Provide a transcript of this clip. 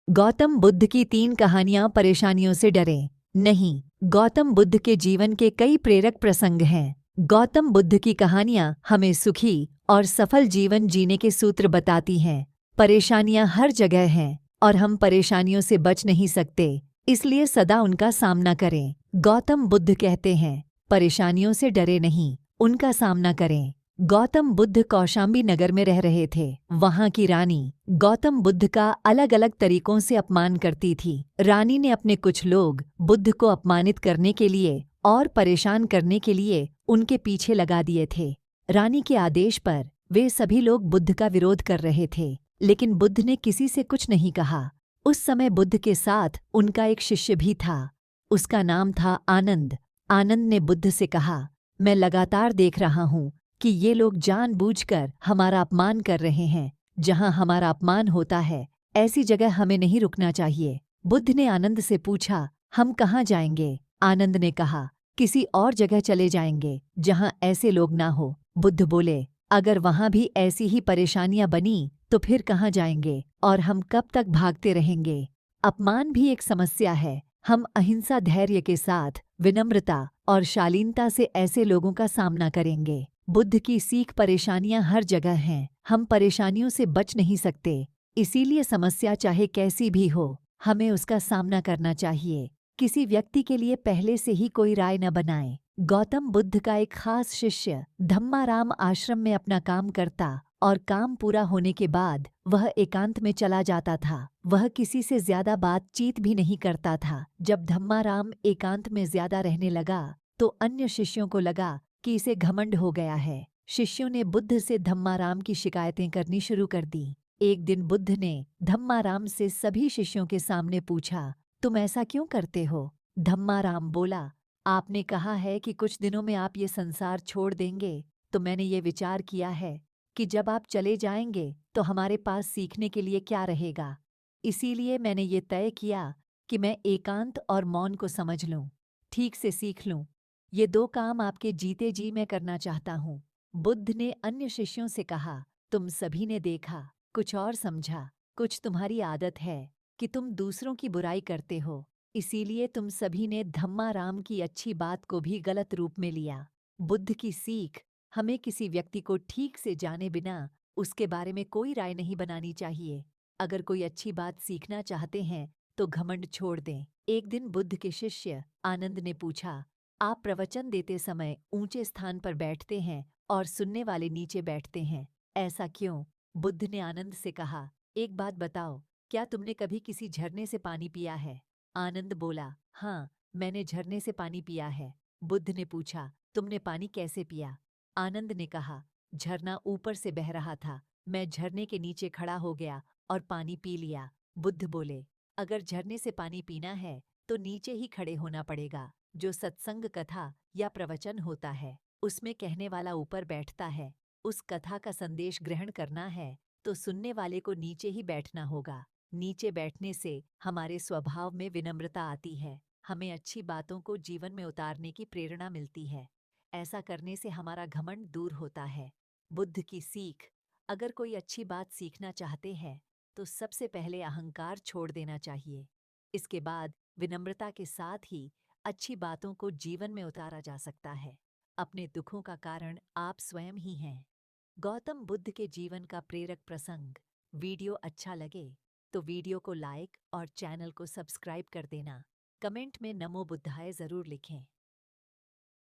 गौतम बुद्ध की 3 कहानियां परेशानियों से डरे नहीं। गौतम बुद्ध के जीवन के कई प्रेरक प्रसंग हैं। गौतम बुद्ध की कहानियां हमें सुखी और सफल जीवन जीने के सूत्र बताती हैं। परेशानियां हर जगह हैं और हम परेशानियों से बच नहीं सकते, इसलिए सदा उनका सामना करें। गौतम बुद्ध कहते हैं, परेशानियों से डरे नहीं, उनका सामना करें। गौतम बुद्ध कौशाम्बी नगर में रह रहे थे। वहां की रानी गौतम बुद्ध का अलग अलग तरीकों से अपमान करती थी। रानी ने अपने कुछ लोग बुद्ध को अपमानित करने के लिए और परेशान करने के लिए उनके पीछे लगा दिए थे। रानी के आदेश पर वे सभी लोग बुद्ध का विरोध कर रहे थे, लेकिन बुद्ध ने किसी से कुछ नहीं कहा। उस समय बुद्ध के साथ उनका एक शिष्य भी था। उसका नाम था आनंद। आनंद ने बुद्ध से कहा, मैं लगातार देख रहा हूँ कि ये लोग जानबूझकर हमारा अपमान कर रहे हैं। जहां हमारा अपमान होता है, ऐसी जगह हमें नहीं रुकना चाहिए। बुद्ध ने आनंद से पूछा, हम कहाँ जाएंगे? आनंद ने कहा, किसी और जगह चले जाएंगे जहां ऐसे लोग ना हो। बुद्ध बोले, अगर वहां भी ऐसी ही परेशानियां बनी तो फिर कहाँ जाएंगे और हम कब तक भागते रहेंगे? अपमान भी एक समस्या है। हम अहिंसा, धैर्य के साथ विनम्रता और शालीनता से ऐसे लोगों का सामना करेंगे। बुद्ध की सीख, परेशानियां हर जगह हैं, हम परेशानियों से बच नहीं सकते, इसीलिए समस्या चाहे कैसी भी हो, हमें उसका सामना करना चाहिए। किसी व्यक्ति के लिए पहले से ही कोई राय न बनाएं। गौतम बुद्ध का एक खास शिष्य धम्माराम आश्रम में अपना काम करता और काम पूरा होने के बाद वह एकांत में चला जाता था। वह किसी से ज्यादा बातचीत भी नहीं करता था। जब धम्माराम एकांत में ज्यादा रहने लगा तो अन्य शिष्यों को लगा कि इसे घमंड हो गया है। शिष्यों ने बुद्ध से धम्माराम की शिकायतें करनी शुरू कर दी। एक दिन बुद्ध ने धम्माराम से सभी शिष्यों के सामने पूछा, तुम ऐसा क्यों करते हो? धम्माराम बोला, आपने कहा है कि कुछ दिनों में आप ये संसार छोड़ देंगे, तो मैंने ये विचार किया है कि जब आप चले जाएंगे तो हमारे पास सीखने के लिए क्या रहेगा। इसीलिए मैंने ये तय किया कि मैं एकांत और मौन को समझ लूं, ठीक से सीख लूं। ये 2 काम आपके जीते जी मैं करना चाहता हूँ। बुद्ध ने अन्य शिष्यों से कहा, तुम सभी ने देखा, कुछ और समझा। कुछ तुम्हारी आदत है कि तुम दूसरों की बुराई करते हो, इसीलिए तुम सभी ने धम्माराम की अच्छी बात को भी गलत रूप में लिया। बुद्ध की सीख, हमें किसी व्यक्ति को ठीक से जाने बिना उसके बारे में कोई राय नहीं बनानी चाहिए। अगर कोई अच्छी बात सीखना चाहते हैं तो घमंड छोड़ दें। एक दिन बुद्ध के शिष्य आनंद ने पूछा, आप प्रवचन देते समय ऊंचे स्थान पर बैठते हैं और सुनने वाले नीचे बैठते हैं, ऐसा क्यों? बुद्ध ने आनंद से कहा, एक बात बताओ, क्या तुमने कभी किसी झरने से पानी पिया है? आनंद बोला, हाँ, मैंने झरने से पानी पिया है। बुद्ध ने पूछा, तुमने पानी कैसे पिया? आनंद ने कहा, झरना ऊपर से बह रहा था, मैं झरने के नीचे खड़ा हो गया और पानी पी लिया। बुद्ध बोले, अगर झरने से पानी पीना है तो नीचे ही खड़े होना पड़ेगा। जो सत्संग, कथा या प्रवचन होता है, उसमें कहने वाला ऊपर बैठता है। उस कथा का संदेश ग्रहण करना है तो सुनने वाले को नीचे ही बैठना होगा। नीचे बैठने से हमारे स्वभाव में विनम्रता आती है, हमें अच्छी बातों को जीवन में उतारने की प्रेरणा मिलती है। ऐसा करने से हमारा घमंड दूर होता है। बुद्ध की सीख, अगर कोई अच्छी बात सीखना चाहते हैं तो सबसे पहले अहंकार छोड़ देना चाहिए। इसके बाद विनम्रता के साथ ही अच्छी बातों को जीवन में उतारा जा सकता है। अपने दुखों का कारण आप स्वयं ही हैं। गौतम बुद्ध के जीवन का प्रेरक प्रसंग। वीडियो अच्छा लगे तो वीडियो को लाइक और चैनल को सब्सक्राइब कर देना। कमेंट में नमो बुद्धाय जरूर लिखें।